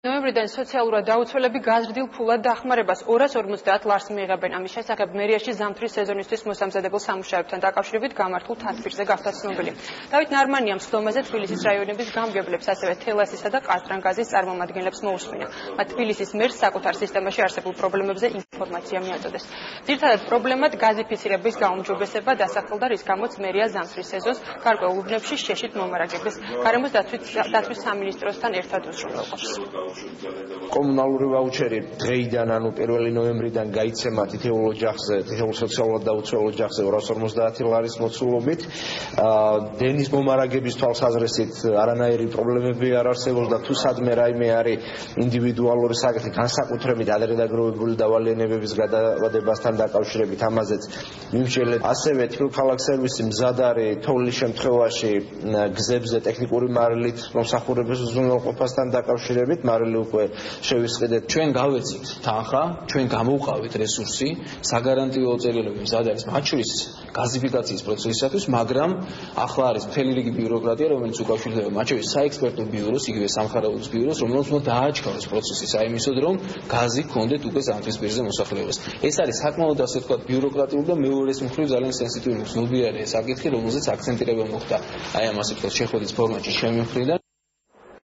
ნოემბრიდან სოციალურად დაუცველები გაზრდილ ფულად დახმარებას 250 ლარს მიიღებენ. ამის შესახებ მერიაში ზამთრის სეზონისთვის მოსამზადებელ სამუშაოებთან დაკავშირებით გამართულ თათბირზე გახდა ცნობილი. დავით ნარმანიამ სხდომაზე თბილისის რაიონების გამგებლებს, ასევე თელასისა და ყაზრანგაზის წარმომადგენლებს მოუსმინა. მათ თბილისის მერს საკუთარ სისტემაში არსებულ პრობლემებზე ინფორმაცია მიაწოდეს. ძირითადად პრობლემად გაზიფიცირების გაუმჯობესება დასახელდა, რის გამოც მერია ზამთრის სეზონს გარკვეულ უბნებში შეშით მომარაგებლის გარემოს დაცვის სამინისტროსთან ერთად უზრუნველყოფს. კომუნალური ვაუჩერი დღეიდან, ანუ 1 ნოემბრიდან გაიცემა თითოეულ ოჯახზე, თითოეულ სოციალურად დაუცველ ოჯახზე 250 ლარის მოცულობით. დენის მომარაგების თვალსაზრისით არანაირი პრობლემები არ არსებობს და თუ სადმე რაიმე არის ინდივიდუალური საკითხი, განსაკუთრებით ადრედაგროვებული დავალიანებების გადავადებასთან დაკავშირებით, ამაზეც მიმსჯელეთ. ასევე თბილქალაქ სერვისი მზად არის თოვლის შემთხვევაში გზებზე ტექნიკური მარილით მომსახურების უზრუნველყოფასთან დაკავშირებით. მარილი უკვე შევისყიდეთ. ჩვენ გავეცით თანხა, ჩვენ გამოვყავით რესურსი, საგარანტიო წერილები მზად არის, მათ შორის გაზიფიკაციის პროცესისათვის, მაგრამ ახლა არის მთელი რიგი ბიუროკრატია, რომელიც უკავშირდება მათ შორის საექსპერტო ბიუროს, იგივე სამხარაულის ბიუროს, რომელიც უნდა დააჩქაროს პროცესი საიმისოდ, რომ გაზი გქონდეთ უკვე ზამთრის პირზე მოსახლეობას. ეს არის საკმაოდ ასე ვთქვათ ბიუროკრატიული და მეორეს მხრივ ძალიან სენსიტივური, ზნობიარე საკითხი, რომელზეც აქცენტირება მოხდა აი ამ ასე ვთქვათ შეხვედრის ფორმატში ჩემი მხრიდან.